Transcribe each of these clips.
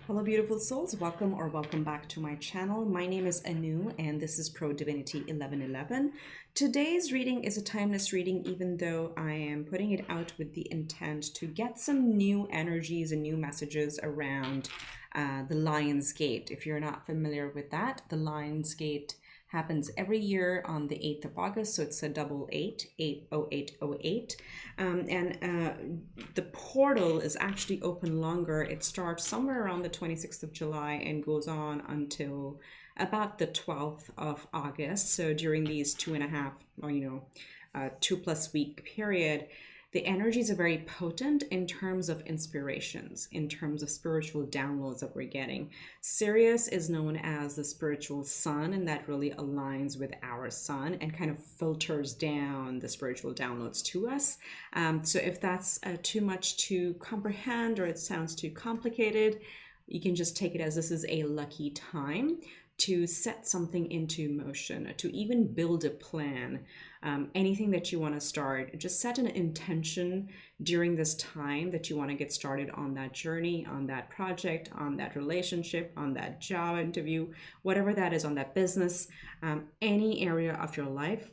Hello, beautiful souls. Welcome or welcome back to my channel. My name is Anu, and this is ProDivinity 1111. Today's reading is a timeless reading, even though I am putting it out with the intent to get some new energies and new messages around the Lion's Gate. If you're not familiar with that, the Lion's Gate happens every year on the 8th of August, so it's a double 8, 80808. The portal is actually open longer. It starts somewhere around the 26th of July and goes on until about the 12th of August. So during these 2.5 or 2+ week period, the energies are very potent in terms of inspirations, in terms of spiritual downloads that we're getting. Sirius is known as the spiritual sun, and that really aligns with our sun and kind of filters down the spiritual downloads to us. So if that's too much to comprehend or it sounds too complicated, you can just take it as this is a lucky time to set something into motion, to even build a plan. Anything that you want to start, just set an intention during this time that you want to get started on that journey, on that project, on that relationship, on that job interview, whatever that is, on that business, any area of your life.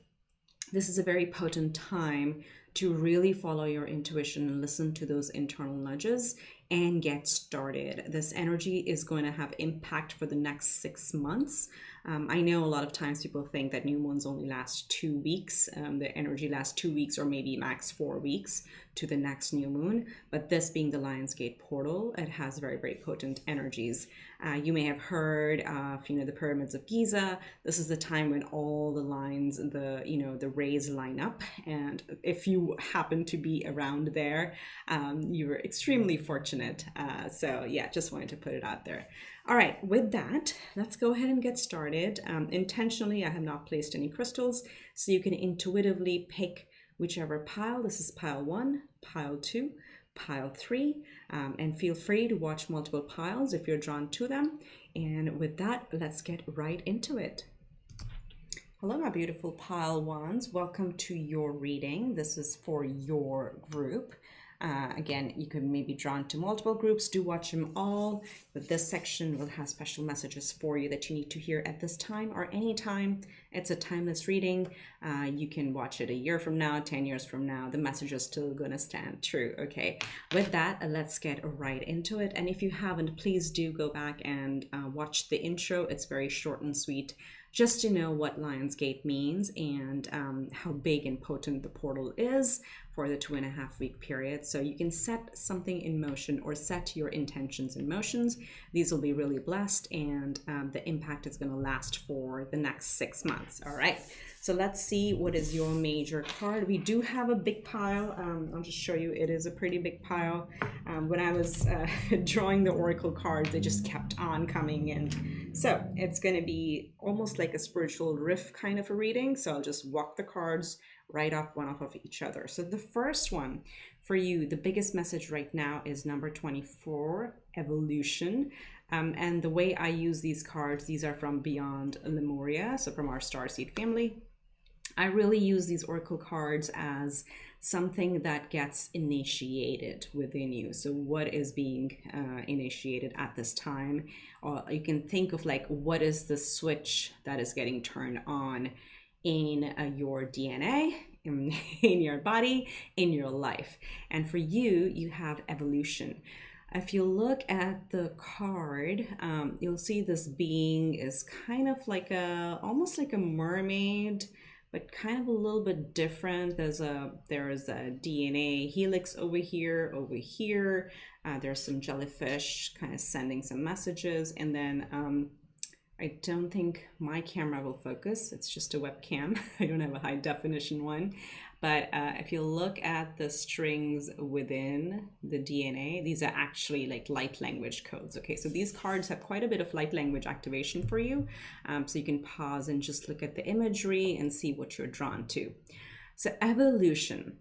This is a very potent time to really follow your intuition and listen to those internal nudges and get started. This energy is going to have impact for the next 6 months. I know a lot of times people think that new moons only last 2 weeks. The energy lasts 2 weeks or maybe max 4 weeks to the next new moon. But this being the Lionsgate portal, it has very, very potent energies. You may have heard of, the pyramids of Giza. This is the time when all the lines, the rays line up. And if you happen to be around there, you're extremely fortunate. So yeah, just wanted to put it out there. All right, with that, let's go ahead and get started. Intentionally, I have not placed any crystals, so you can intuitively pick whichever pile. This is pile 1, pile 2, pile 3, and feel free to watch multiple piles if you're drawn to them. And with that, let's get right into it. Hello, my beautiful pile ones. Welcome to your reading. This is for your group. Again, you could maybe drawn to multiple groups. Do watch them all, but this section will have special messages for you that you need to hear at this time or any time. It's a timeless reading. You can watch it a year from now, 10 years from now. The message is still going to stand true, okay? With that, let's get right into it. And if you haven't, please do go back and watch the intro. It's very short and sweet, just to know what Lionsgate means and how big and potent the portal is for the 2.5 week period. So you can set something in motion or set your intentions in motions. These will be really blessed, and the impact is going to last for the next 6 months. All right, so let's see what is your major card. We do have a big pile. I'll just show you. It is a pretty big pile. When I was drawing the oracle cards, they just kept on coming in. So it's going to be almost like a spiritual riff kind of a reading. So I'll just walk the cards right off one off of each other. So the first one for you, the biggest message right now is number 24, evolution. And the way I use these cards, these are from Beyond Lemuria, so from our starseed family. I really use these oracle cards as something that gets initiated within you. So what is being initiated at this time? Or you can think of like, what is the switch that is getting turned on in your DNA, in your body, in your life. And for you, you have evolution. If you look at the card, you'll see this being is kind of like almost like a mermaid, but kind of a little bit different. There's a DNA helix over here. There's some jellyfish kind of sending some messages, and then I don't think my camera will focus. It's just a webcam. I don't have a high definition one. But if you look at the strings within the DNA, these are actually like light language codes. Okay, so these cards have quite a bit of light language activation for you. So you can pause and just look at the imagery and see what you're drawn to. So evolution.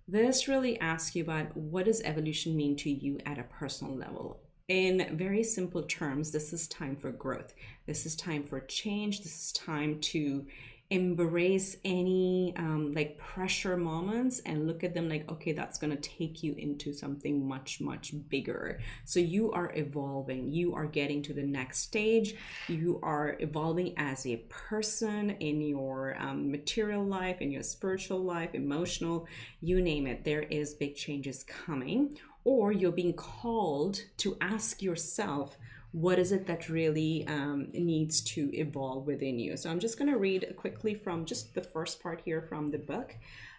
This really asks you about what does evolution mean to you at a personal level. In very simple terms, this is time for growth. This is time for change. This is time to Embrace any like pressure moments and look at them like, okay, that's going to take you into something much, much bigger. So you are evolving, you are getting to the next stage, you are evolving as a person in your material life, in your spiritual life, emotional, you name it. There is big changes coming, or you're being called to ask yourself, what is it that really needs to evolve within you? So I'm just going to read quickly from just the first part here from the book.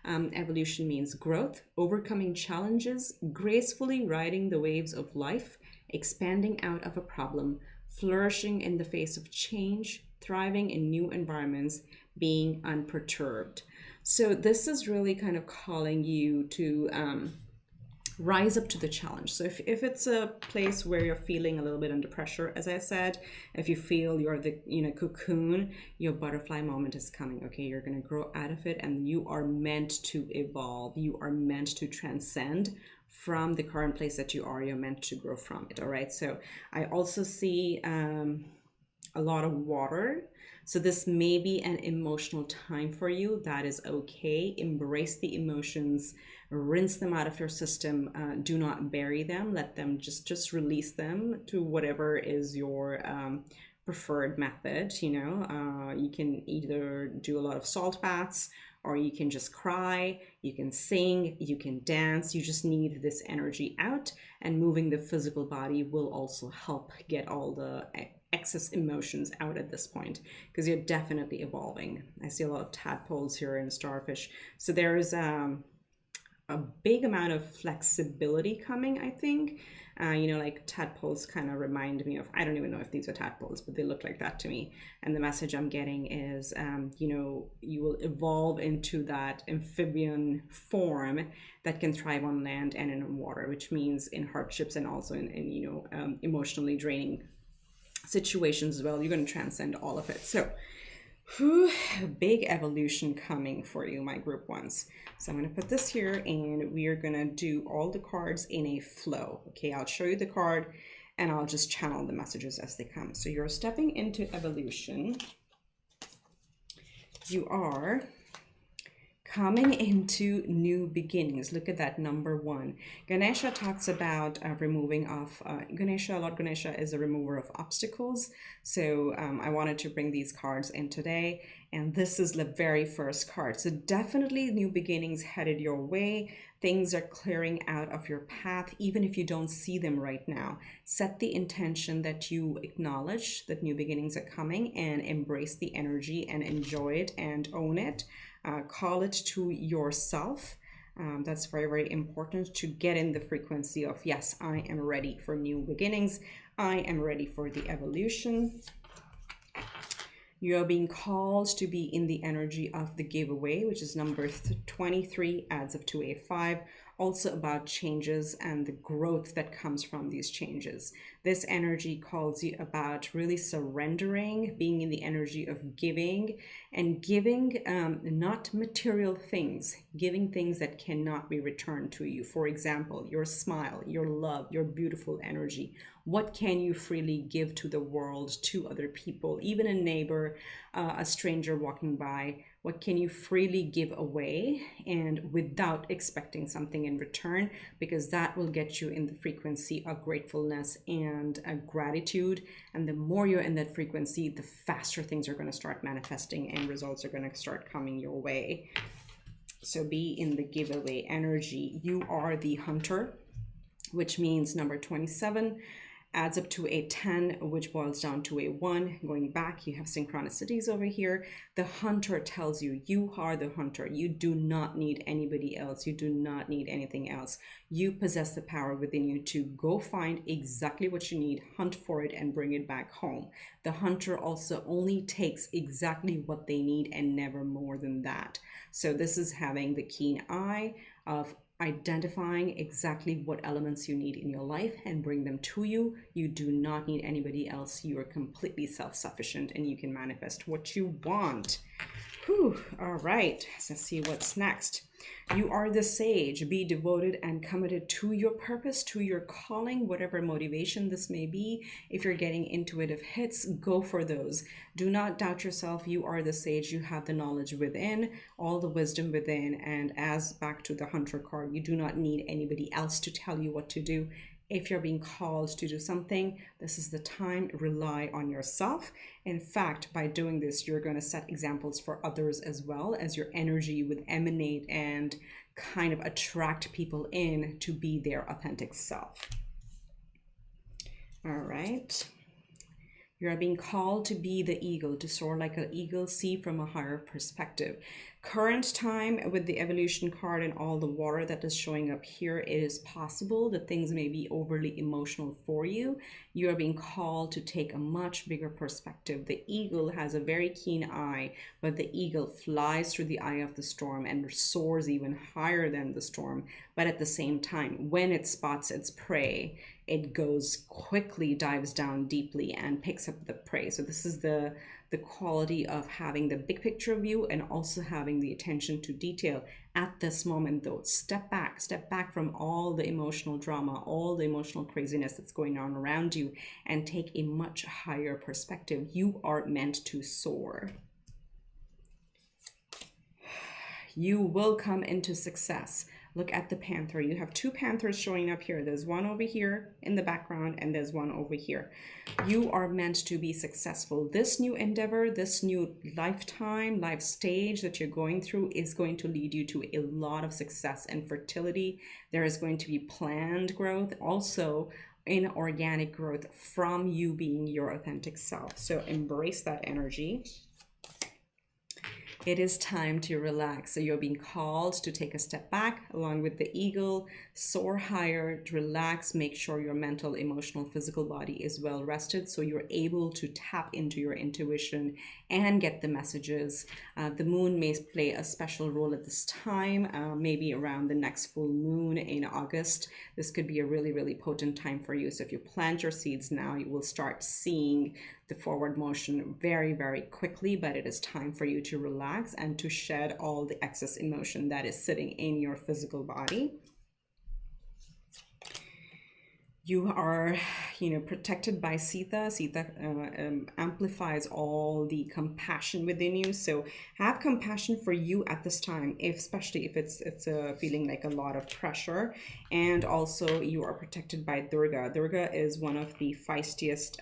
Evolution means growth, overcoming challenges, gracefully riding the waves of life, expanding out of a problem, flourishing in the face of change, thriving in new environments, being unperturbed. So this is really kind of calling you to rise up to the challenge. So if it's a place where you're feeling a little bit under pressure, as I said, if you feel you're the cocoon, your butterfly moment is coming. Okay, you're going to grow out of it, and you are meant to evolve. You are meant to transcend from the current place that you are. You're meant to grow from it. All right. So I also see a lot of water. So this may be an emotional time for you. That is okay. Embrace the emotions, rinse them out of your system. Do not bury them. Let them just release them to whatever is your preferred method. You can either do a lot of salt baths, or you can just cry, you can sing, you can dance. You just need this energy out, and moving the physical body will also help get all the excess emotions out at this point, because you're definitely evolving. I see a lot of tadpoles here and starfish. So there's a big amount of flexibility coming, I think. Like tadpoles kind of remind me of, I don't even know if these are tadpoles, but they look like that to me. And the message I'm getting is, you will evolve into that amphibian form that can thrive on land and in water, which means in hardships and also in emotionally draining situations as well. You're going to transcend all of it. So big evolution coming for you, my group ones. So I'm going to put this here, and we are going to do all the cards in a flow. Okay, I'll show you the card and I'll just channel the messages as they come. So you're stepping into evolution. You are coming into new beginnings. Look at that, number 1. Ganesha talks about removing of Lord Ganesha is a remover of obstacles. So I wanted to bring these cards in today, and this is the very first card. So definitely new beginnings headed your way. Things are clearing out of your path, even if you don't see them right now. Set the intention that you acknowledge that new beginnings are coming, and embrace the energy and enjoy it and own it. Call it to yourself. That's very, very important to get in the frequency of, yes, I am ready for new beginnings. I am ready for the evolution. You're being called to be in the energy of the giveaway, which is number 23, adds up to a 5. Also about changes and the growth that comes from these changes. This energy calls you about really surrendering, being in the energy of giving, and giving not material things, giving things that cannot be returned to you. For example, your smile, your love, your beautiful energy. What can you freely give to the world, to other people, even a neighbor, a stranger walking by? What can you freely give away, and without expecting something in return? Because that will get you in the frequency of gratefulness and gratitude. And the more you're in that frequency, the faster things are going to start manifesting and results are going to start coming your way. So be in the giveaway energy. You are the hunter, which means number 27 adds up to a 10, which boils down to a 1. Going back, you have synchronicities over here. The hunter tells you, you are the hunter. You do not need anybody else. You do not need anything else. You possess the power within you to go find exactly what you need, hunt for it, and bring it back home. The hunter also only takes exactly what they need and never more than that. So this is having the keen eye of identifying exactly what elements you need in your life and bring them to you. You do not need anybody else. You are completely self-sufficient and you can manifest what you want. Whew. All right, let's see what's next. You are the sage. Be devoted and committed to your purpose, to your calling, whatever motivation this may be. If you're getting intuitive hits, go for those. Do not doubt yourself. You are the sage. You have the knowledge within, all the wisdom within. And as back to the Hunter card, you do not need anybody else to tell you what to do. If you're being called to do something, this is the time. Rely on yourself. In fact, by doing this, you're going to set examples for others as well, as your energy would emanate and kind of attract people in to be their authentic self. All right. You are being called to be the eagle, to soar like an eagle, see from a higher perspective. Current time with the evolution card and all the water that is showing up here, it is possible that things may be overly emotional for you. You are being called to take a much bigger perspective. The eagle has a very keen eye, but the eagle flies through the eye of the storm and soars even higher than the storm. But at the same time, when it spots its prey, it goes quickly, dives down deeply and picks up the prey. So this is the quality of having the big picture view and also having the attention to detail at this moment. Though, step back from all the emotional drama, all the emotional craziness that's going on around you, and take a much higher perspective. You are meant to soar. You will come into success. Look at the panther. You have two panthers showing up here. There's one over here in the background and there's one over here. You are meant to be successful. This new endeavor, this new lifetime, life stage that you're going through is going to lead you to a lot of success and fertility. There is going to be planned growth, also inorganic growth from you being your authentic self. So embrace that energy. It is time to relax. So you're being called to take a step back along with the eagle, soar higher, relax, make sure your mental, emotional, physical body is well rested so you're able to tap into your intuition and get the messages. The moon may play a special role at this time, maybe around the next full moon in August. This could be a really, really potent time for you. So if you plant your seeds now, you will start seeing the forward motion very, very quickly, but it is time for you to relax and to shed all the excess emotion that is sitting in your physical body. You are, protected by Sita. Sita amplifies all the compassion within you. So have compassion for you at this time, especially if it's feeling like a lot of pressure. And also you are protected by Durga. Durga is one of the feistiest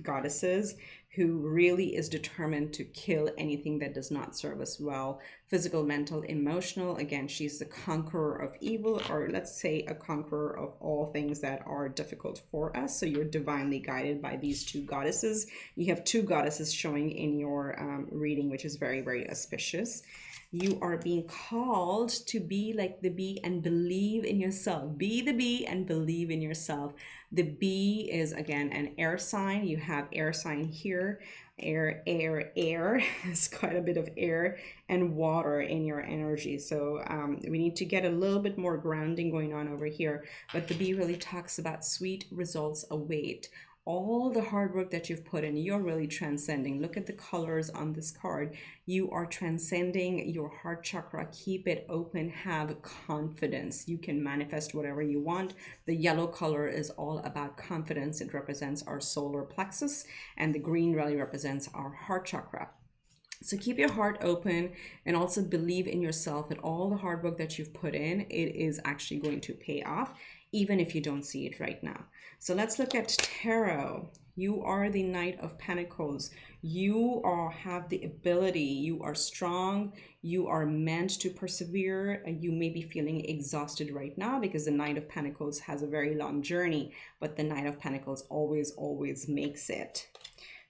goddesses who really is determined to kill anything that does not serve us well. Physical, mental, emotional. Again, she's the conqueror of evil, or let's say a conqueror of all things that are difficult for us. So you're divinely guided by these two goddesses. You have two goddesses showing in your reading, which is very, very auspicious. You are being called to be like the bee and believe in yourself. Be the bee and believe in yourself. The bee is, again, an air sign. You have air sign here. Air. It's quite a bit of air and water in your energy. So we need to get a little bit more grounding going on over here. But the bee really talks about sweet results await. All the hard work that you've put in, you're really transcending. Look at the colors on this card. You are transcending your heart chakra. Keep it open. Have confidence. You can manifest whatever you want. The yellow color is all about confidence. It represents our solar plexus, and the green really represents our heart chakra. So keep your heart open and also believe in yourself that all the hard work that you've put in, it is actually going to pay off, even if you don't see it right now. So let's look at tarot. You are the Knight of Pentacles. You have the ability, you are strong, you are meant to persevere. You may be feeling exhausted right now because the Knight of Pentacles has a very long journey, but the Knight of Pentacles always makes it.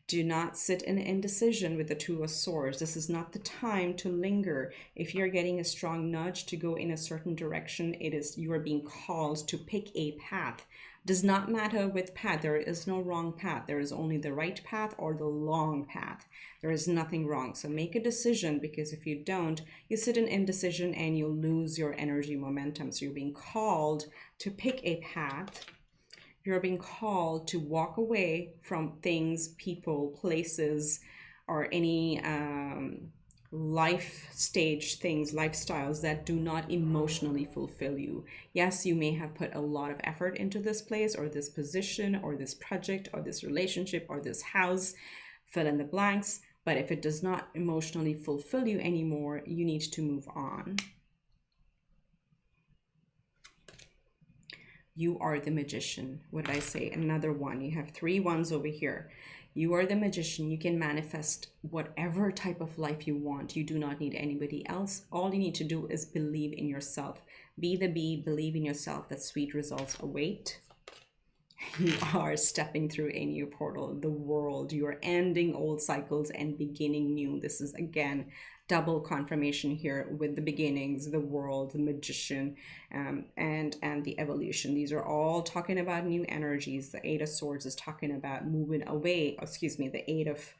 Do not sit in indecision with the Two of Swords. This is not the time to linger. If you're getting a strong nudge to go in a certain direction, you are being called to pick a path. Does not matter with path. There is no wrong path. There is only the right path or the long path. There is nothing wrong. So make a decision, because if you don't, you sit in indecision and you lose your energy momentum. So you're being called to pick a path. You're being called to walk away from things, people, places, or any life stage things, lifestyles that do not emotionally fulfill you. Yes, you may have put a lot of effort into this place or this position or this project or this relationship or this house, fill in the blanks. But if it does not emotionally fulfill you anymore, you need to move on. You are the magician. What did I say? Another one. You have 3 ones over here. You are the magician. You can manifest whatever type of life you want. You do not need anybody else. All you need to do is believe in yourself. Be the bee, believe in yourself that sweet results await. You are stepping through a new portal, the world. You are ending old cycles and beginning new. This is, again, double confirmation here with the beginnings, the world, the magician, and the evolution. These are all talking about new energies. The 8 of Swords is talking about moving away. Excuse me, the 8 of...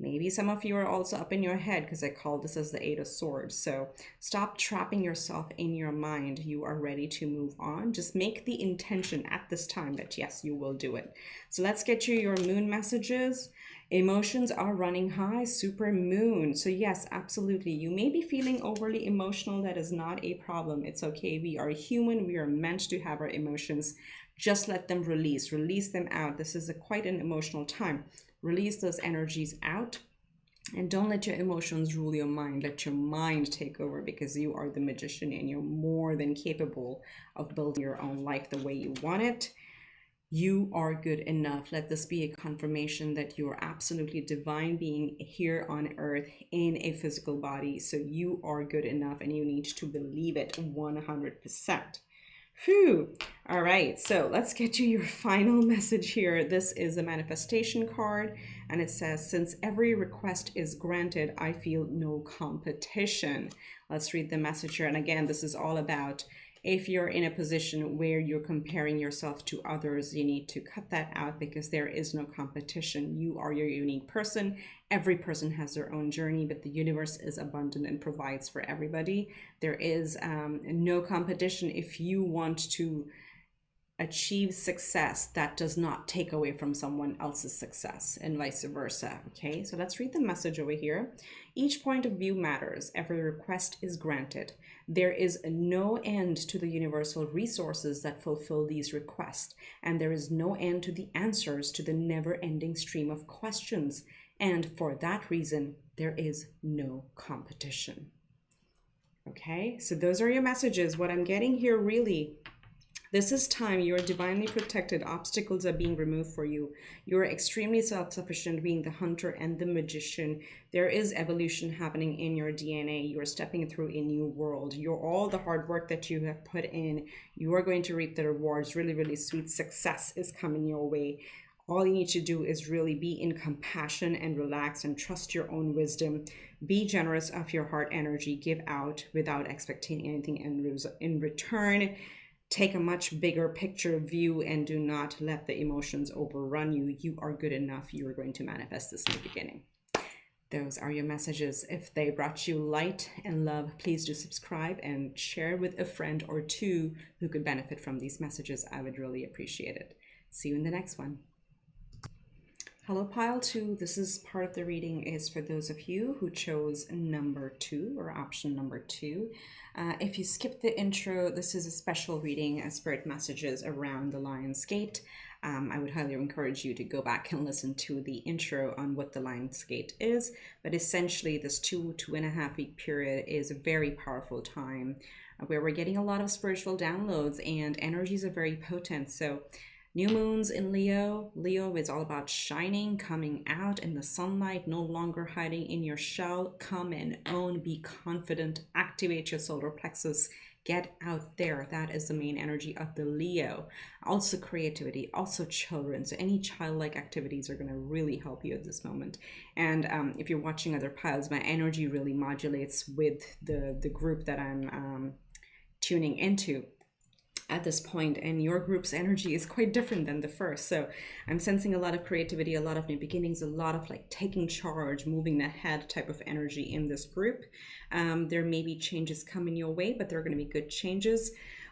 Maybe some of you are also up in your head because I call this as the 8 of Swords. So stop trapping yourself in your mind. You are ready to move on. Just make the intention at this time that yes, you will do it. So let's get you your moon messages. Emotions are running high, super moon. So yes, absolutely. You may be feeling overly emotional. That is not a problem. It's okay. We are human. We are meant to have our emotions. Just let them release them out. This is quite an emotional time. Release those energies out and don't let your emotions rule your mind. Let your mind take over, because you are the magician and you're more than capable of building your own life the way you want it. You are good enough. Let this be a confirmation that you are absolutely divine being here on earth in a physical body. So you are good enough and you need to believe it 100%. Phew. All right, so let's get you your final message here. This is a manifestation card, and it says, since every request is granted, I feel no competition. Let's read the message here. And again, this is all about if you're in a position where you're comparing yourself to others, you need to cut that out, because there is no competition. You are your unique person. Every person has their own journey, but the universe is abundant and provides for everybody. There is no competition. If you want to achieve success, that does not take away from someone else's success, and vice versa. Okay, so let's read the message over here. Each point of view matters. Every request is granted. There is no end to the universal resources that fulfill these requests, and there is no end to the answers to the never-ending stream of questions. And for that reason, there is no competition. Okay, so those are your messages. What I'm getting here, really, this is time. You are divinely protected. Obstacles are being removed for you. You are extremely self-sufficient, being the hunter and the magician. There is evolution happening in your DNA. You are stepping through a new world. All the hard work that you have put in, you are going to reap the rewards. Really, really sweet success is coming your way. All you need to do is really be in compassion and relax and trust your own wisdom. Be generous of your heart energy. Give out without expecting anything in return. Take a much bigger picture view and do not let the emotions overrun you. You are good enough. You are going to manifest this in the beginning. Those are your messages. If they brought you light and love, please do subscribe and share with a friend or two who could benefit from these messages. I would really appreciate it. See you in the next one. Hello, pile 2. This is part of the reading is for those of you who chose number 2 or option number 2. If you skip the intro, this is a special reading as spirit messages around the Lion's Gate. I would highly encourage you to go back and listen to the intro on what the Lion's Gate is. But essentially, this 2.5 week period is a very powerful time where we're getting a lot of spiritual downloads and energies are very potent. So new moons in Leo. Leo is all about shining, coming out in the sunlight, no longer hiding in your shell. Come and own, be confident, activate your solar plexus, get out there. That is the main energy of the Leo. Also creativity, also children. So any childlike activities are going to really help you at this moment. And if you're watching other piles, my energy really modulates with the group that I'm tuning into at this point, and your group's energy is quite different than the first. So I'm sensing a lot of creativity, a lot of new beginnings, a lot of like taking charge, moving ahead type of energy in this group. There may be changes coming your way, but they're going to be good changes.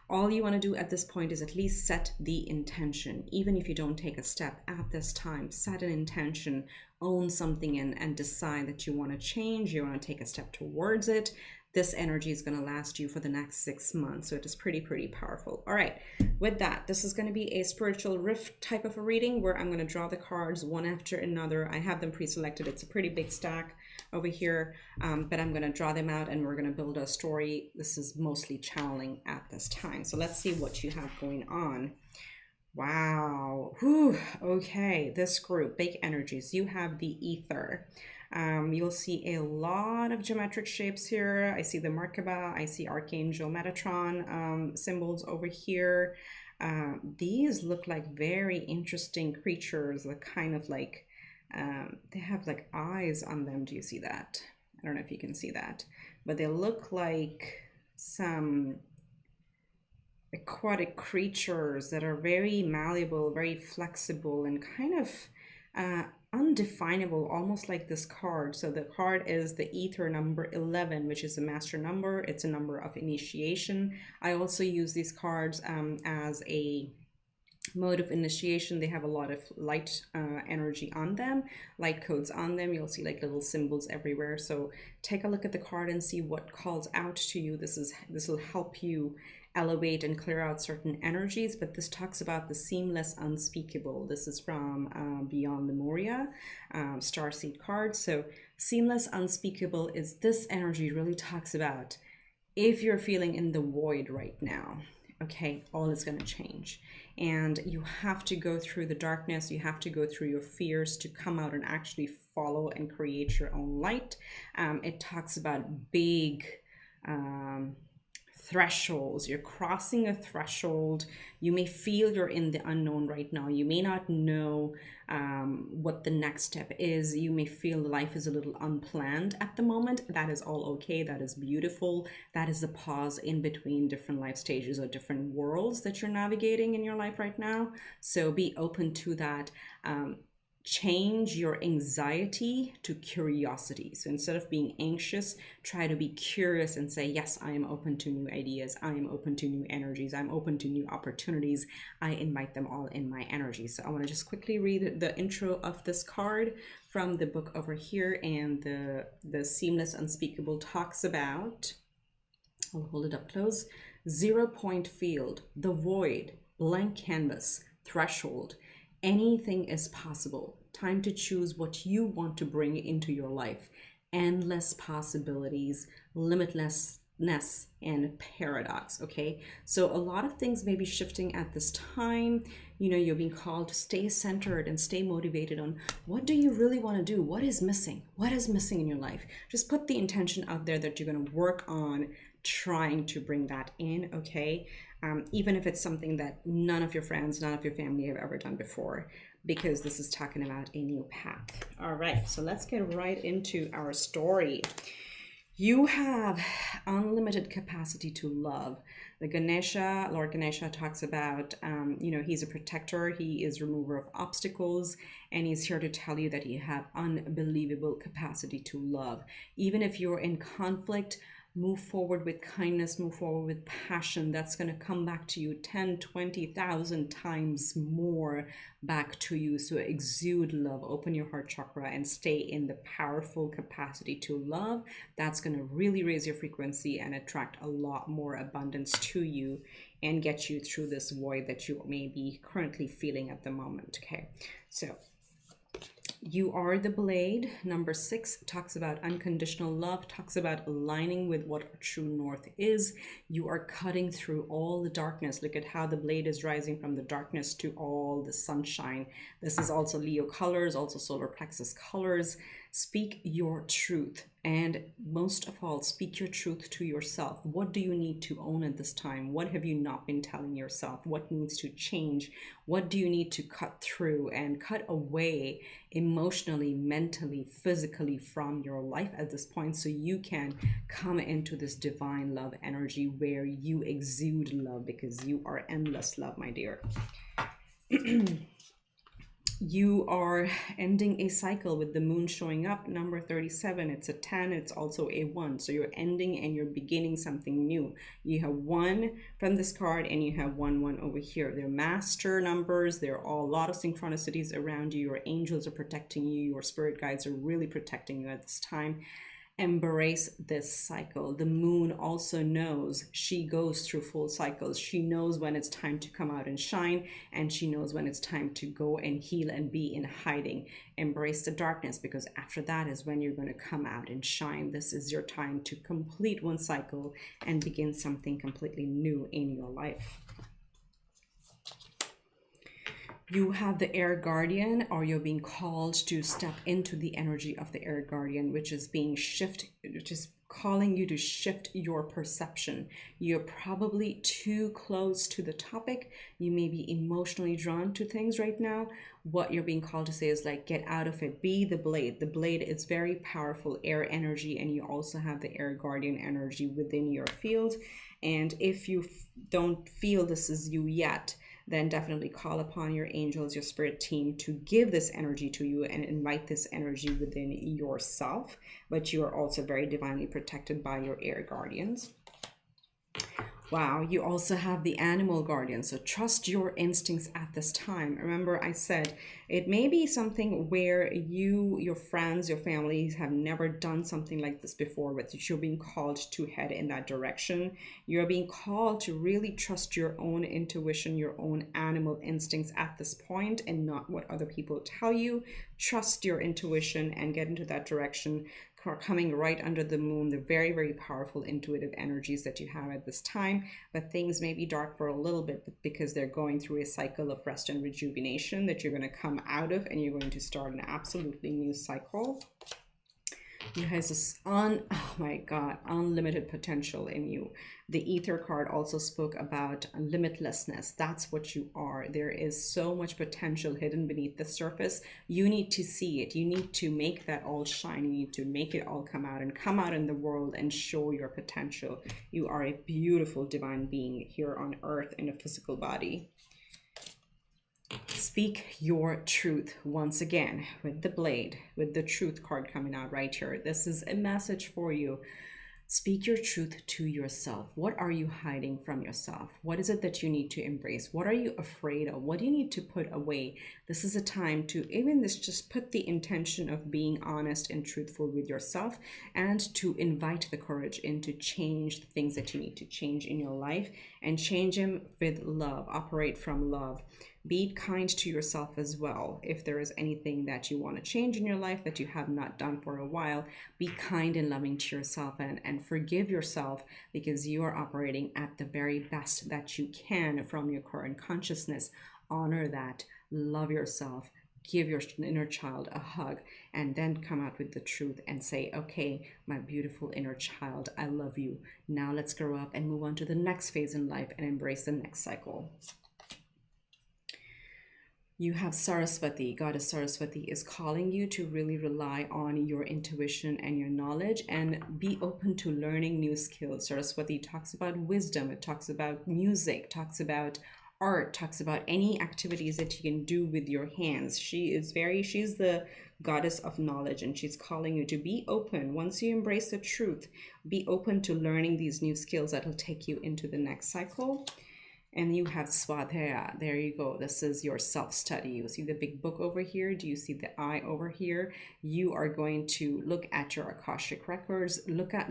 All you want to do at this point is at least set the intention. Even if you don't take a step at this time, set an intention, own something and decide that you want to change, you want to take a step towards it. This energy is going to last you for the next 6 months. So it is pretty powerful. All right, with that, this is going to be a spiritual rift type of a reading where I'm going to draw the cards one after another. I have them pre-selected. It's a pretty big stack over here, but I'm going to draw them out and we're going to build a story. This is mostly channeling at this time. So let's see what you have going on. Wow. Whew. Okay, this group, big energies. You have the ether. You'll see a lot of geometric shapes here. I see the Merkaba, I see Archangel Metatron symbols over here. These look like very interesting creatures, like kind of like, they have like eyes on them. Do you see that? I don't know if you can see that, but they look like some aquatic creatures that are very malleable, very flexible, and kind of undefinable, almost like this card. So the card is the ether number 11, which is a master number. It's a number of initiation. I also use these cards as a mode of initiation. They have a lot of light energy on them, light codes on them. You'll see like little symbols everywhere. So take a look at the card and see what calls out to you. This will help you elevate and clear out certain energies. But this talks about the seamless unspeakable. This is from Beyond the Moria starseed card. So seamless unspeakable is this energy really talks about if you're feeling in the void right now. Okay, all is going to change, and you have to go through the darkness, you have to go through your fears to come out and actually follow and create your own light. It talks about big thresholds. You're crossing a threshold. You may feel you're in the unknown right now. You may not know what the next step is. You may feel life is a little unplanned at the moment. That is all okay. That is beautiful. That is the pause in between different life stages or different worlds that you're navigating in your life right now. So be open to that. Change your anxiety to curiosity. So instead of being anxious, try to be curious and say, yes, I am open to new ideas. I am open to new energies. I'm open to new opportunities. I invite them all in my energy. So I want to just quickly read the intro of this card from the book over here. And the seamless unspeakable talks about, I'll hold it up close, 0 point field, the void, blank canvas, threshold. Anything is possible. Time to choose what you want to bring into your life. Endless possibilities, limitlessness, and paradox. Okay, so a lot of things may be shifting at this time. You know, you're being called to stay centered and stay motivated on what do you really want to do? What is missing? What is missing in your life? Just put the intention out there that you're going to work on trying to bring that in. Okay, even if it's something that none of your friends, none of your family have ever done before, because this is talking about a new path. All right, so let's get right into our story. You have unlimited capacity to love. The Ganesha, Lord Ganesha talks about, you know, he's a protector. He is remover of obstacles, and he's here to tell you that you have unbelievable capacity to love. Even if you're in conflict, move forward with kindness, move forward with passion. That's going to come back to you 10, 20,000 times more back to you. So exude love, open your heart chakra and stay in the powerful capacity to love. That's going to really raise your frequency and attract a lot more abundance to you and get you through this void that you may be currently feeling at the moment. Okay, so you are the blade. Number 6 talks about unconditional love, talks about aligning with what our true north is. You are cutting through all the darkness. Look at how the blade is rising from the darkness to all the sunshine. This is also Leo colors, also solar plexus colors. Speak your truth, and most of all, speak your truth to yourself. What do you need to own at this time? What have you not been telling yourself? What needs to change? What do you need to cut through and cut away emotionally, mentally, physically from your life at this point, so you can come into this divine love energy where you exude love, because you are endless love, my dear. You are ending a cycle with the moon showing up, number 37. It's a 10, it's also a 1. So you're ending and you're beginning something new. You have 1 from this card and you have 1 over here. They're master numbers. There are a lot of synchronicities around you. Your angels are protecting you. Your spirit guides are really protecting you at this time. Embrace this cycle. The moon also knows, she goes through full cycles. She knows when it's time to come out and shine, and she knows when it's time to go and heal and be in hiding. Embrace the darkness, because after that is when you're going to come out and shine. This is your time to complete one cycle and begin something completely new in your life. You have the air guardian, or you're being called to step into the energy of the air guardian, which is calling you to shift your perception. You're probably too close to the topic. You may be emotionally drawn to things right now. What you're being called to say is like, get out of it. Be the blade. The blade is very powerful air energy, and you also have the air guardian energy within your field. And if you don't feel this is you yet, then definitely call upon your angels, your spirit team, to give this energy to you and invite this energy within yourself. But you are also very divinely protected by your air guardians. Wow, you also have the animal guardian. So trust your instincts at this time. Remember, I said it may be something where you, your friends, your families have never done something like this before, but you're being called to head in that direction. You're being called to really trust your own intuition, your own animal instincts at this point, and not what other people tell you. Trust your intuition and get into that direction. Coming right under the moon, the very, very powerful intuitive energies that you have at this time. But things may be dark for a little bit because they're going through a cycle of rest and rejuvenation that you're going to come out of, and you're going to start an absolutely new cycle. You have this oh my God, unlimited potential in you. The Ether card also spoke about limitlessness. That's what you are. There is so much potential hidden beneath the surface. You need to see it. You need to make that all shine. You need to make it all come out and come out in the world and show your potential. You are a beautiful divine being here on earth in a physical body. Speak your truth once again with the blade, with the truth card coming out right here. This is a message for you. Speak your truth to yourself. What are you hiding from yourself? What is it that you need to embrace? What are you afraid of? What do you need to put away? This is a time to just put the intention of being honest and truthful with yourself, and to invite the courage in to change the things that you need to change in your life, and change them with love. Operate from love. Be kind to yourself as well. If there is anything that you want to change in your life that you have not done for a while, be kind and loving to yourself, and forgive yourself, because you are operating at the very best that you can from your current consciousness. Honor that. Love yourself. Give your inner child a hug, and then come out with the truth and say, okay, my beautiful inner child, I love you. Now let's grow up and move on to the next phase in life and embrace the next cycle. You have Saraswati. Goddess Saraswati is calling you to really rely on your intuition and your knowledge, and be open to learning new skills. Saraswati talks about wisdom. It talks about music, talks about art, talks about any activities that you can do with your hands. She's the goddess of knowledge, and she's calling you to be open. Once you embrace the truth, be open to learning these new skills that will take you into the next cycle. And you have Swadhyaya. There you go. This is your self-study. You see the big book over here. Do you see the eye over here? You are going to look at your Akashic records. Look at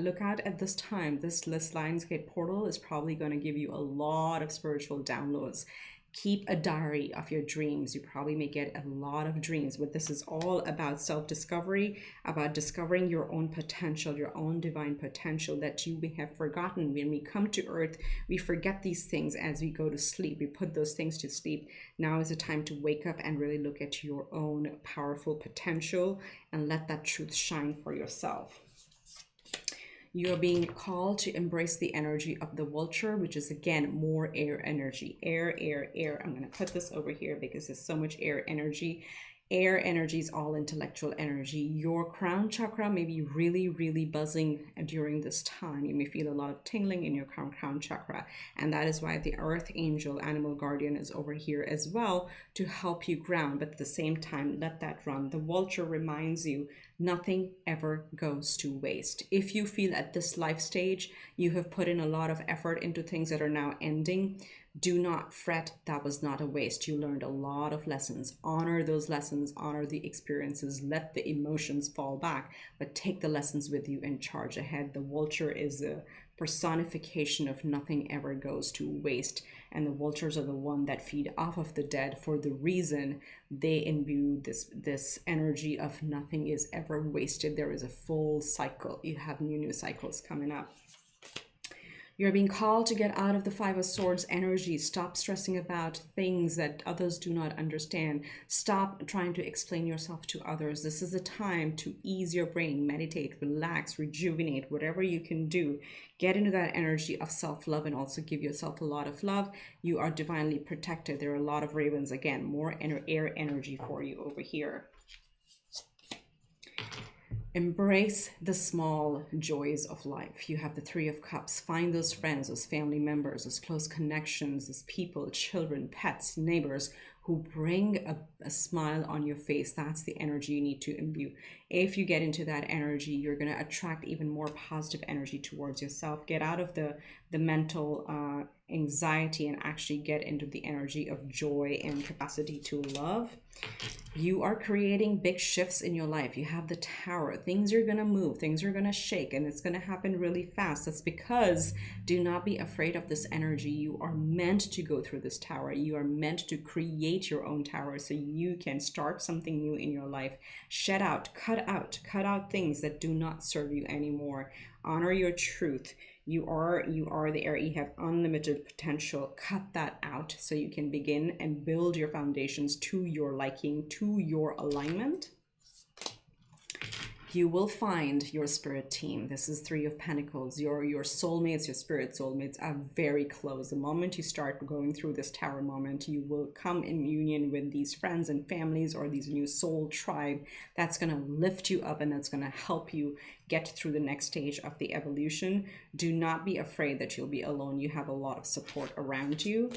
this time. This Lionsgate portal is probably going to give you a lot of spiritual downloads. Keep a diary of your dreams. You probably may get a lot of dreams, but this is all about self-discovery, about discovering your own potential, your own divine potential that you may have forgotten. When we come to earth, we forget these things as we go to sleep. We put those things to sleep. Now is the time to wake up and really look at your own powerful potential and let that truth shine for yourself. You are being called to embrace the energy of the vulture, which is, again, more air energy. Air, air, air. I'm going to put this over here because there's so much air energy. Air energy is all intellectual energy. Your crown chakra may be really, really buzzing during this time. You may feel a lot of tingling in your crown chakra. And that is why the earth angel, animal guardian, is over here as well to help you ground. But at the same time, let that run. The vulture reminds you nothing ever goes to waste. If you feel at this life stage you have put in a lot of effort into things that are now ending, do not fret. That was not a waste. You learned a lot of lessons. Honor those lessons, honor the experiences, let the emotions fall back, but take the lessons with you and charge ahead. The vulture is a personification of nothing ever goes to waste, and the vultures are the one that feed off of the dead for the reason they imbue this energy of nothing is ever wasted. There is a full cycle. You have new cycles coming up. You're being called to get out of the Five of Swords energy. Stop stressing about things that others do not understand. Stop trying to explain yourself to others. This is a time to ease your brain, meditate, relax, rejuvenate, whatever you can do. Get into that energy of self-love and also give yourself a lot of love. You are divinely protected. There are a lot of ravens. Again, more air energy for you over here. Embrace the small joys of life. You have the Three of Cups. Find those friends, those family members, those close connections, those people, children, pets, neighbors who bring a smile on your face. That's the energy you need to imbue. If you get into that energy, you're going to attract even more positive energy towards yourself. Get out of the mental anxiety and actually get into the energy of joy and capacity to love. You are creating big shifts in your life. You have the Tower. Things are going to move. Things are going to shake, and it's going to happen really fast. That's because do not be afraid of this energy. You are meant to go through this Tower. You are meant to create your own Tower so you can start something new in your life. Cut out things that do not serve you anymore. Honor your truth. You are the air. You have unlimited potential. Cut that out so you can begin and build your foundations to your liking, to your alignment. You will find your spirit team. This is Three of Pentacles. Your soulmates, your spirit soulmates are very close. The moment you start going through this Tower moment, you will come in union with these friends and families or these new soul tribe that's going to lift you up and that's going to help you get through the next stage of the evolution. Do not be afraid that you'll be alone. You have a lot of support around you.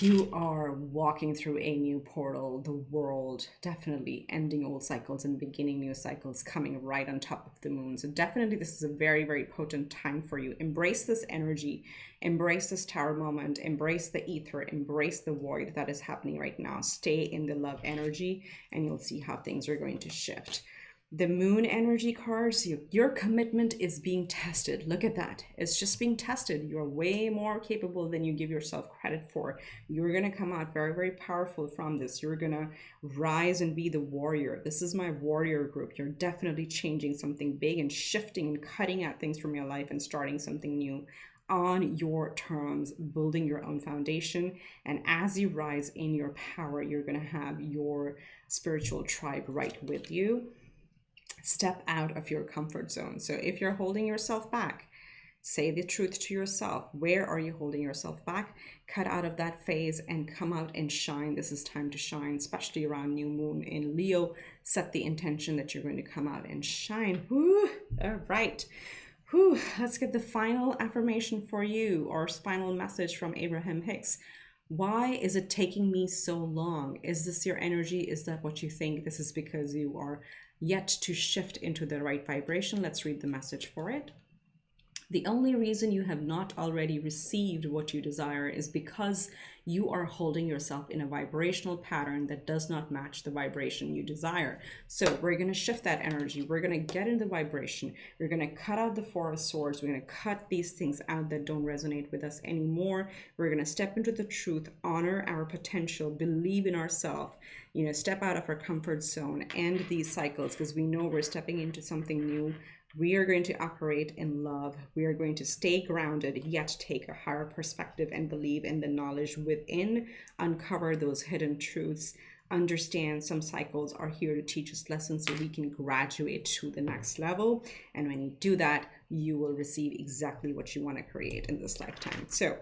You are walking through a new portal, the world, definitely ending old cycles and beginning new cycles, coming right on top of the moon. So definitely this is a very, very potent time for you. Embrace this energy, embrace this Tower moment, embrace the ether, embrace the void that is happening right now. Stay in the love energy and you'll see how things are going to shift. The moon energy cards, your commitment is being tested. Look at that. It's just being tested. You're way more capable than you give yourself credit for. You're going to come out very, very powerful from this. You're going to rise and be the warrior. This is my warrior group. You're definitely changing something big and shifting and cutting out things from your life and starting something new on your terms, building your own foundation. And as you rise in your power, you're going to have your spiritual tribe right with you. Step out of your comfort zone. So if you're holding yourself back, say the truth to yourself. Where are you holding yourself back? Cut out of that phase and come out and shine. This is time to shine, especially around new moon in Leo. Set the intention that you're going to come out and shine. Woo! All right. Whew. Let's get the final affirmation for you, or final message from Abraham Hicks. Why is it taking me so long? Is this your energy? Is that what you think? This is because you are yet to shift into the right vibration. Let's read the message for it. The only reason you have not already received what you desire is because you are holding yourself in a vibrational pattern that does not match the vibration you desire. So we're going to shift that energy. We're going to get into the vibration. We're going to cut out the Four of Swords. We're going to cut these things out that don't resonate with us anymore. We're going to step into the truth, honor our potential, believe in ourselves, step out of our comfort zone, end these cycles, because we know we're stepping into something new. We are going to operate in love. We are going to stay grounded, yet take a higher perspective and believe in the knowledge within, uncover those hidden truths, understand some cycles are here to teach us lessons so we can graduate to the next level. And when you do that, you will receive exactly what you want to create in this lifetime. So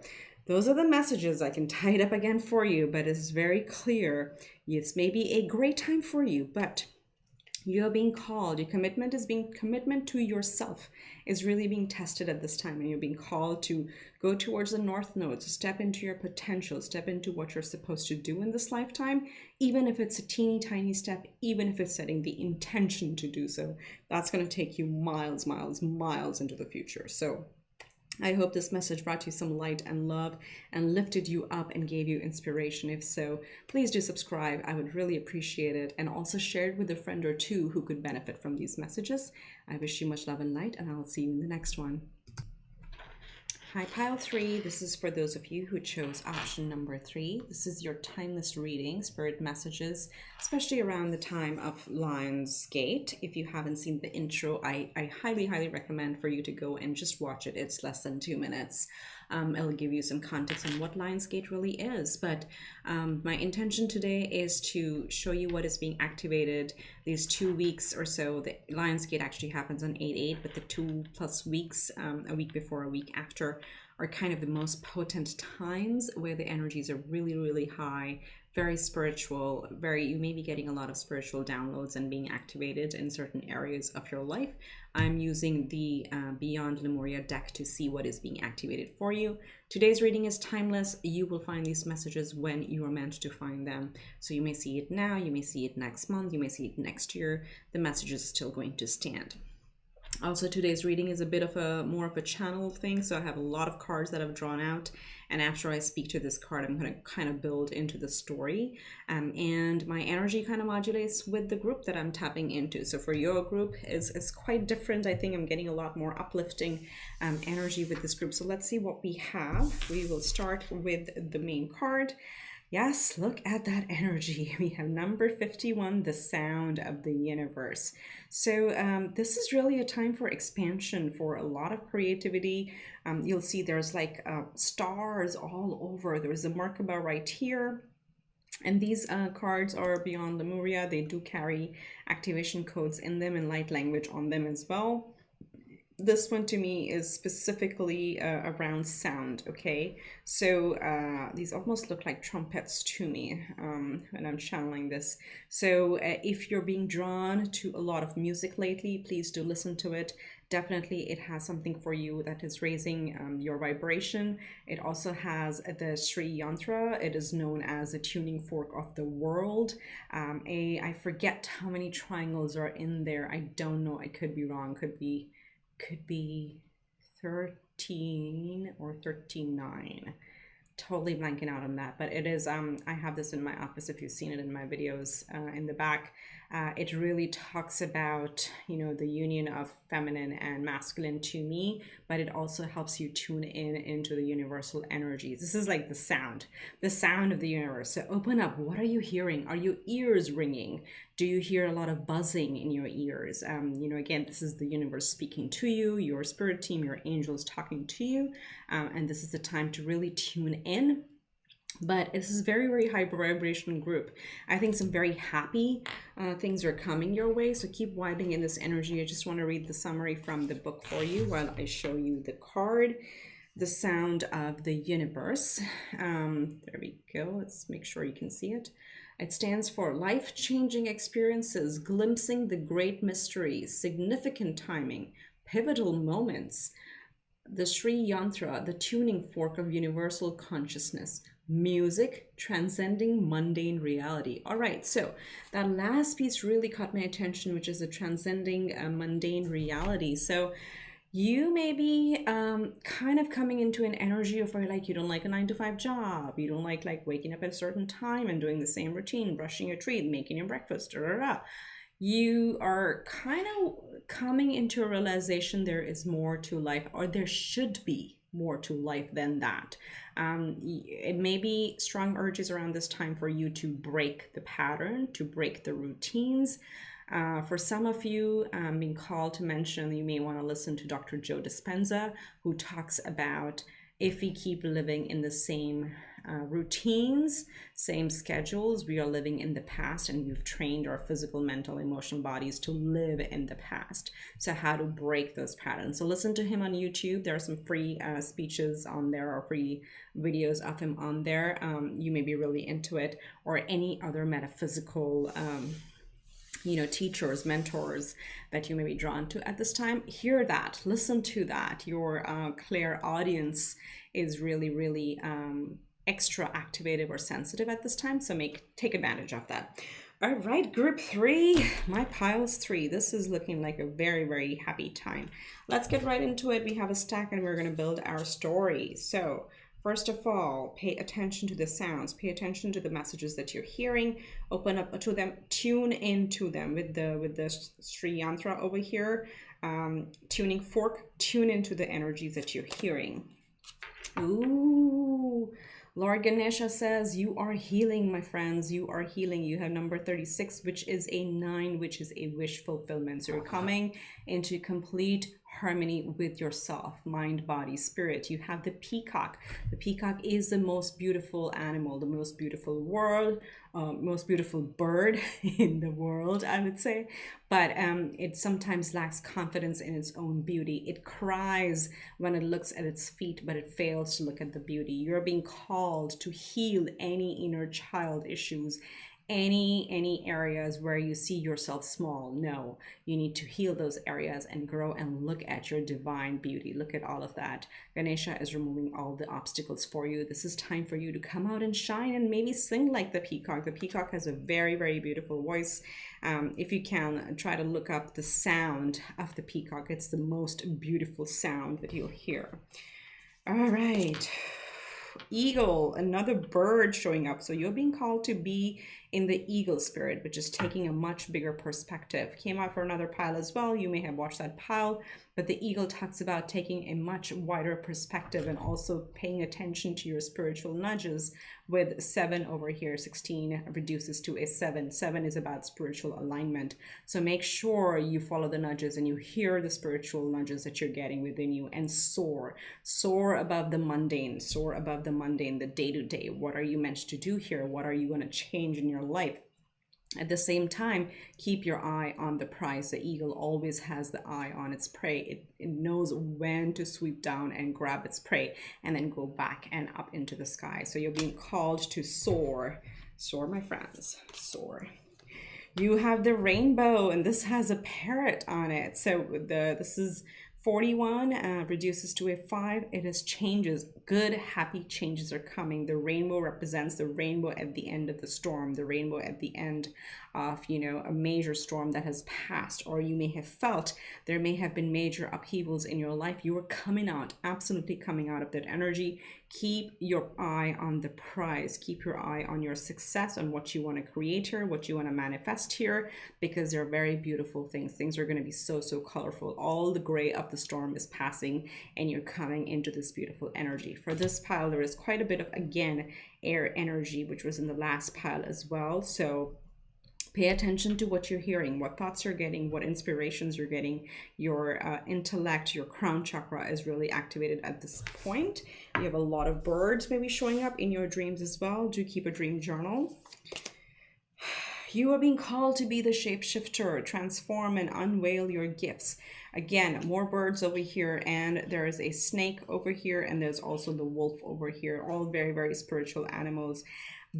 those are the messages. I can tie it up again for you, but it's very clear. It's maybe a great time for you, but you're being called. Your commitment to yourself is really being tested at this time, and you're being called to go towards the north node, to step into your potential, step into what you're supposed to do in this lifetime, even if it's a teeny tiny step, even if it's setting the intention to do so. That's going to take you miles, miles, miles into the future. So I hope this message brought you some light and love and lifted you up and gave you inspiration. If so, please do subscribe. I would really appreciate it. And also share it with a friend or two who could benefit from these messages. I wish you much love and light, and I'll see you in the next one. Hi, pile 3. This is for those of you who chose option number 3. This is your timeless reading, spirit messages, especially around the time of Lionsgate. If you haven't seen the intro, I highly, highly recommend for you to go and just watch it. It's less than 2 minutes. It'll give you some context on what Lionsgate really is. But my intention today is to show you what is being activated these 2 weeks or so. The Lionsgate actually happens on 8/8, but the 2+ weeks, a week before, a week after, are kind of the most potent times where the energies are really, really high, very spiritual, you may be getting a lot of spiritual downloads and being activated in certain areas of your life. I'm using the Beyond Lemuria deck to see what is being activated for you. Today's reading is timeless. You will find these messages when you are meant to find them. So you may see it now, you may see it next month, you may see it next year. The message is still going to stand. Also, today's reading is a bit of more of a channel thing, so I have a lot of cards that I've drawn out, and after I speak to this card, I'm going to kind of build into the story, and my energy kind of modulates with the group that I'm tapping into. So for your group is quite different. I think I'm getting a lot more uplifting energy with this group. So let's see what we have. We will start with the main card. Yes, look at that energy. We have number 51, the sound of the universe. So this is really a time for expansion, for a lot of creativity. You'll see there's like stars all over. There's a Merkaba right here. And these cards are Beyond Lemuria. They do carry activation codes in them and light language on them as well. This one to me is specifically around sound, okay? So these almost look like trumpets to me when I'm channeling this. So if you're being drawn to a lot of music lately, please do listen to it. Definitely it has something for you that is raising your vibration. It also has the Sri Yantra. It is known as the tuning fork of the world. I forget how many triangles are in there. I don't know. I could be wrong. Could be 13 or 39. Totally blanking out on that, but it is I have this in my office if you've seen it in my videos in the back. It really talks about, you know, the union of feminine and masculine to me, but it also helps you tune in into the universal energies. This is like the sound of the universe. So open up. What are you hearing? Are your ears ringing? Do you hear a lot of buzzing in your ears? You know, again, this is the universe speaking to you, your spirit team, your angels talking to you, and this is the time to really tune in. But this is a very, very high vibration group. I think some very happy things are coming your way, so keep vibing in this energy. I just want to read the summary from the book for you while I show you the card. The sound of the universe. There we go. Let's make sure you can see it. It stands for life-changing experiences, glimpsing the great mysteries, significant timing, pivotal moments. The Sri Yantra, the tuning fork of universal consciousness. Music, transcending mundane reality. All right, so that last piece really caught my attention, which is the transcending mundane reality. So you may be kind of coming into an energy of where, like, you don't like a 9-to-5 job. You don't like waking up at a certain time and doing the same routine, brushing your teeth, making your breakfast, You are kind of coming into a realization there is more to life, or there should be more to life than that. It may be strong urges around this time for you to break the pattern, to break the routines. For some of you, being called to mention, you may want to listen to Dr. Joe Dispenza, who talks about if we keep living in the same routines, same schedules. We are living in the past, and we've trained our physical, mental, emotional bodies to live in the past. So how to break those patterns. So listen to him on YouTube. There are some free speeches on there, or free videos of him on there. You may be really into it, or any other metaphysical teachers, mentors that you may be drawn to at this time. Hear that, listen to that. Your clairaudience is really, really extra activated or sensitive at this time, so take advantage of that. All right, group 3, my pile's 3. This is looking like a very, very happy time. Let's get right into it. We have a stack and we're going to build our story. So first of all, pay attention to the sounds, pay attention to the messages that you're hearing, open up to them, tune into them with the Sri Yantra over here, tuning fork, tune into the energies that you're hearing. Ooh, Lord Ganesha says, you are healing, my friends. You are healing. You have number 36, which is a 9, which is a wish fulfillment. So you're coming into complete harmony with yourself, mind, body, spirit. You have the peacock. The peacock is the most beautiful animal, the most beautiful most beautiful bird in the world, I would say. But it sometimes lacks confidence in its own beauty. It cries when it looks at its feet, but it fails to look at the beauty. You're being called to heal any inner child issues, any areas where you see yourself small. No, you need to heal those areas and grow and look at your divine beauty. Look at all of that. Ganesha is removing all the obstacles for you. This is time for you to come out and shine and maybe sing like the peacock. The peacock has a very, very beautiful voice. If you can, try to look up the sound of the peacock. It's the most beautiful sound that you'll hear. All right. Eagle, another bird showing up. So you're being called to be in the eagle spirit, which is taking a much bigger perspective. Came out for another pile as well. You may have watched that pile, but the eagle talks about taking a much wider perspective and also paying attention to your spiritual nudges. With 7 over here, 16 reduces to a 7. 7 is about spiritual alignment. So make sure you follow the nudges and you hear the spiritual nudges that you're getting within you, and soar above the mundane, the day-to-day. What are you meant to do here? What are you going to change in your life? At the same time, keep your eye on the prize. The eagle always has the eye on its prey. It knows when to sweep down and grab its prey and then go back and up into the sky. So you're being called to soar. Soar, my friends, soar. You have the rainbow, and this has a parrot on it. So this is 41, reduces to a 5. It is changes. Good, happy changes are coming. The rainbow represents the rainbow at the end of the storm, the rainbow at the end of, a major storm that has passed, or you may have felt there may have been major upheavals in your life. You are coming out, absolutely coming out of that energy. Keep your eye on the prize. Keep your eye on your success, on what you want to create here, what you want to manifest here, because they're very beautiful things. Things are going to be so, so colorful. All the gray of the storm is passing, and you're coming into this beautiful energy. For this pile, there is quite a bit of, again, air energy, which was in the last pile as well. So pay attention to what you're hearing, what thoughts you're getting, what inspirations you're getting. Your intellect, your crown chakra is really activated at this point. You have a lot of birds maybe showing up in your dreams as well. Do keep a dream journal. You are being called to be the shapeshifter, transform and unveil your gifts. Again, more birds over here, and there is a snake over here, and there's also the wolf over here. All very, very spiritual animals.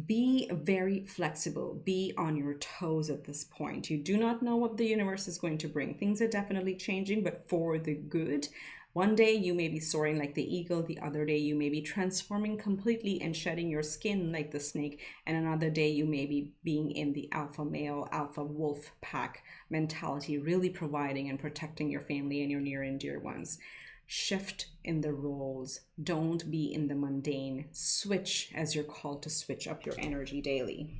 Be very flexible. Be on your toes at this point. You do not know what the universe is going to bring. Things are definitely changing, but for the good. One day you may be soaring like the eagle. The other day you may be transforming completely and shedding your skin like the snake. And another day you may be being in the alpha male, alpha wolf pack mentality, really providing and protecting your family and your near and dear ones. Shift in the roles. Don't be in the mundane. Switch as you're called to switch up your energy daily.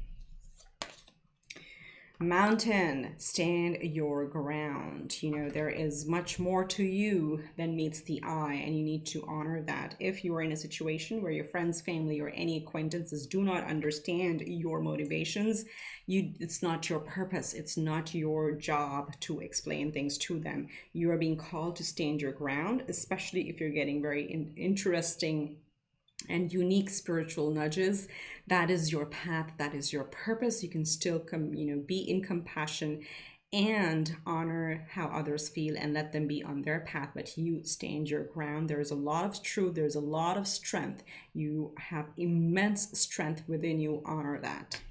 Mountain, stand your ground. There is much more to you than meets the eye, and you need to honor that. If you are in a situation where your friends, family, or any acquaintances do not understand your motivations, it's not your purpose. It's not your job to explain things to them. You are being called to stand your ground, especially if you're getting very interesting and unique spiritual nudges. That is your path, that is your purpose. You can still be in compassion and honor how others feel and let them be on their path, but you stand your ground. There's a lot of truth, there's a lot of strength. You have immense strength within you. Honor that.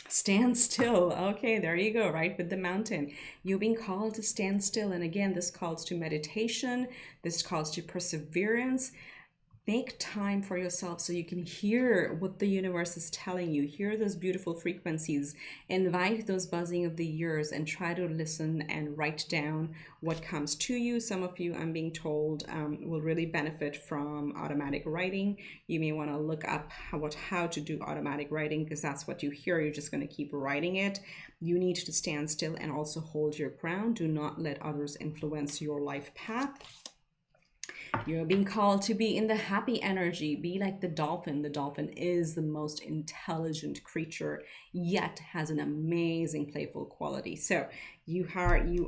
Stand still. Okay, there you go, right with the mountain. You've been called to stand still. And again, this calls to meditation. This calls to perseverance. Make time for yourself so you can hear what the universe is telling you. Hear those beautiful frequencies. Invite those buzzing of the ears and try to listen and write down what comes to you. Some of you, I'm being told, will really benefit from automatic writing. You may want to look up how to do automatic writing, because that's what you hear. You're just going to keep writing it. You need to stand still and also hold your ground. Do not let others influence your life path. You're being called to be in the happy energy. Be like the dolphin. The dolphin is the most intelligent creature, yet has an amazing playful quality. So you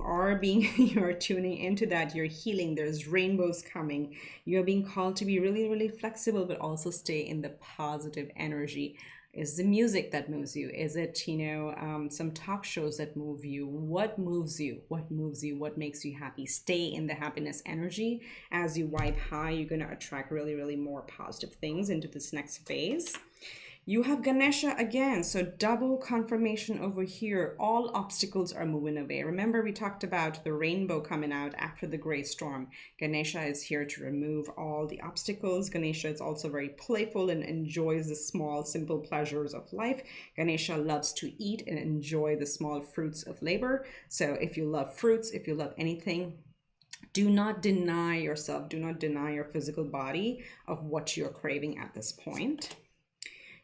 are tuning into that. You're healing. There's rainbows coming. You're being called to be really, really flexible, but also stay in the positive energy. Is the music that moves you? Is it, some talk shows that move you? What moves you? What moves you? What makes you happy? Stay in the happiness energy. As you vibe high, you're going to attract really, really more positive things into this next phase. You have Ganesha again, so double confirmation over here. All obstacles are moving away. Remember, we talked about the rainbow coming out after the gray storm. Ganesha is here to remove all the obstacles. Ganesha is also very playful and enjoys the small, simple pleasures of life. Ganesha loves to eat and enjoy the small fruits of labor. So if you love fruits, if you love anything, do not deny yourself. Do not deny your physical body of what you're craving at this point.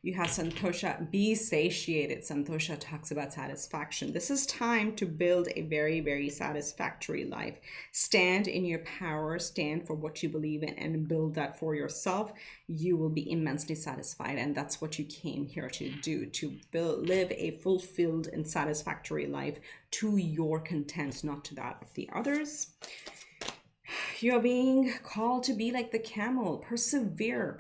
You have Santosha, be satiated. Santosha talks about satisfaction. This is time to build a very, very satisfactory life. Stand in your power, stand for what you believe in, and build that for yourself. You will be immensely satisfied, and that's what you came here to do, to live a fulfilled and satisfactory life to your content, not to that of the others. You're being called to be like the camel. Persevere,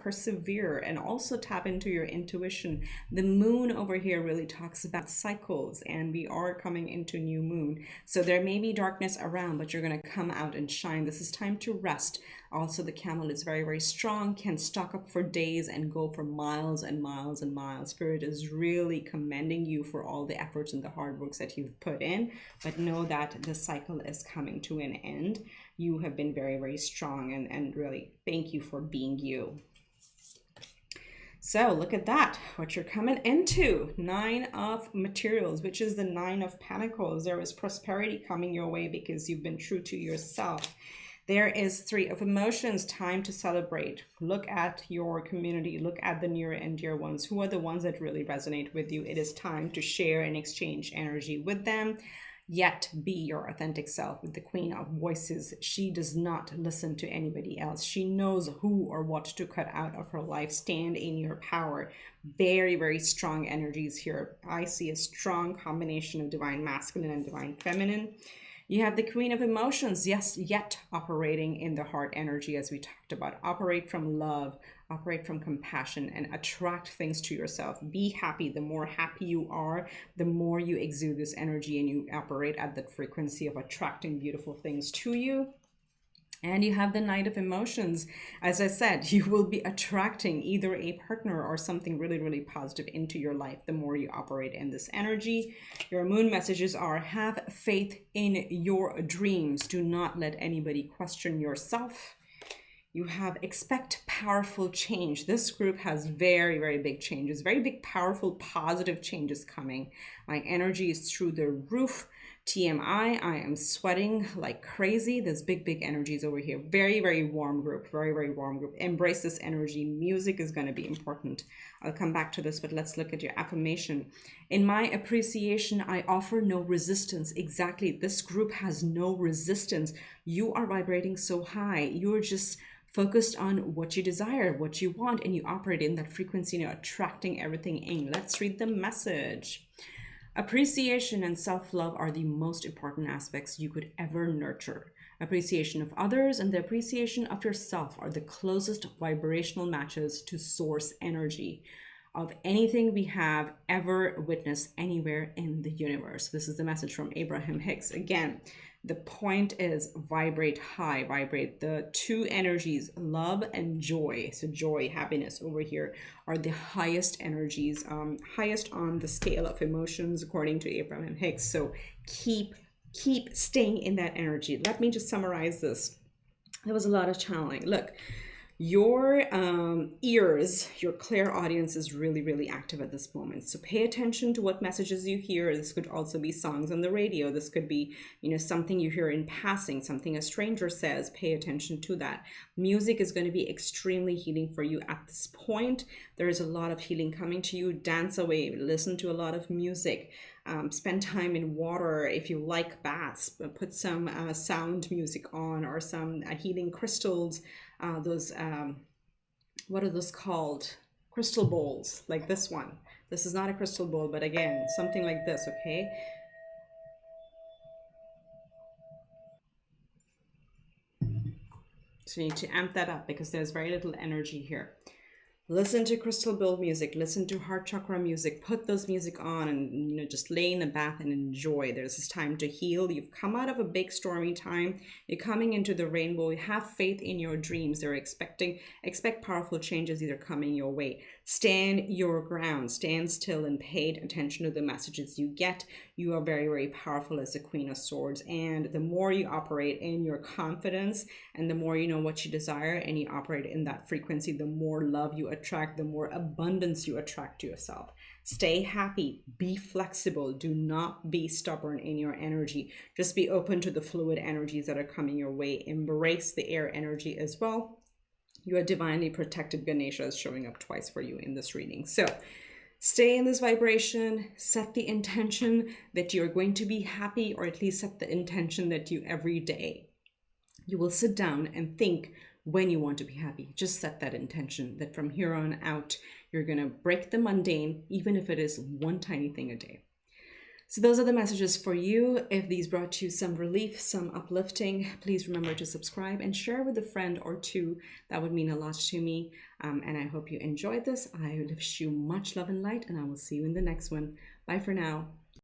and also tap into your intuition. The moon over here really talks about cycles, and we are coming into new moon. So there may be darkness around, but you're going to come out and shine. This is time to rest. Also, the camel is very, very strong, can stock up for days and go for miles and miles and miles. Spirit is really commending you for all the efforts and the hard works that you've put in, but know that the cycle is coming to an end. You have been very, very strong, and really thank you for being you. So look at that, what you're coming into. 9 of materials, which is the 9 of pentacles. There is prosperity coming your way because you've been true to yourself. There is 3 of emotions, time to celebrate. Look at your community, look at the near and dear ones. Who are the ones that really resonate with you? It is time to share and exchange energy with them. Yet be your authentic self. With the Queen of Voices, she does not listen to anybody else. She knows who or what to cut out of her life. Stand in your power. Very, very strong energies here. I see a strong combination of divine masculine and divine feminine. You have the Queen of Emotions, yes, yet operating in the heart energy, as we talked about. Operate from love, operate from compassion, and attract things to yourself. Be happy. The more happy you are, the more you exude this energy, and you operate at the frequency of attracting beautiful things to you. And you have the Knight of Emotions. As I said, you will be attracting either a partner or something really, really positive into your life the more you operate in this energy. Your moon messages are: have faith in your dreams. Do not let anybody question yourself. You have expect powerful change. This group has very, very big changes, very big, powerful, positive changes coming. My energy is through the roof. TMI, I am sweating like crazy. There's big, big energies over here. Very, very warm group. Very, very warm group. Embrace this energy. Music is going to be important. I'll come back to this, but let's look at your affirmation. In my appreciation, I offer no resistance. Exactly. This group has no resistance. You are vibrating so high. You're just focused on what you desire, what you want, and you operate in that frequency, you know, attracting everything in. Let's read the message. Appreciation and self-love are the most important aspects you could ever nurture. Appreciation of others and the appreciation of yourself are the closest vibrational matches to source energy of anything we have ever witnessed anywhere in the universe. This is the message from Abraham Hicks. Again, the point is vibrate high, vibrate the two energies, love and joy. So joy, happiness over here are the highest energies, highest on the scale of emotions, according to Abraham Hicks. So keep staying in that energy. Let me just summarize this. There was a lot of channeling. Look, your ears, your clairaudience is really, really active at this moment. So pay attention to what messages you hear. This could also be songs on the radio. This could be, something you hear in passing, something a stranger says. Pay attention to that. Music is going to be extremely healing for you at this point. There is a lot of healing coming to you. Dance away. Listen to a lot of music. Spend time in water. If you like baths, put some sound music on, or some healing crystals. Those, what are those called? Crystal bowls, like this one. This is not a crystal bowl, but again, something like this, okay? So you need to amp that up because there's very little energy here. Listen to crystal bowl music, listen to heart chakra music, put those music on and, just lay in a bath and enjoy. There's this time to heal. You've come out of a big stormy time. You're coming into the rainbow. Have faith in your dreams. Expect powerful changes either coming your way. Stand your ground, stand still and pay attention to the messages you get. You are very, very powerful as the Queen of Swords. And the more you operate in your confidence and the more you know what you desire and you operate in that frequency, the more love you attract, the more abundance you attract to yourself. Stay happy, be flexible, do not be stubborn in your energy. Just be open to the fluid energies that are coming your way. Embrace the air energy as well. You are divinely protected. Ganesha is showing up twice for you in this reading. So stay in this vibration, set the intention that you're going to be happy, or at least set the intention that every day you will sit down and think when you want to be happy. Just set that intention that from here on out, you're going to break the mundane, even if it is one tiny thing a day. So those are the messages for you. If these brought you some relief, some uplifting, please remember to subscribe and share with a friend or two. That would mean a lot to me. And I hope you enjoyed this. I wish you much love and light, and I will see you in the next one. Bye for now.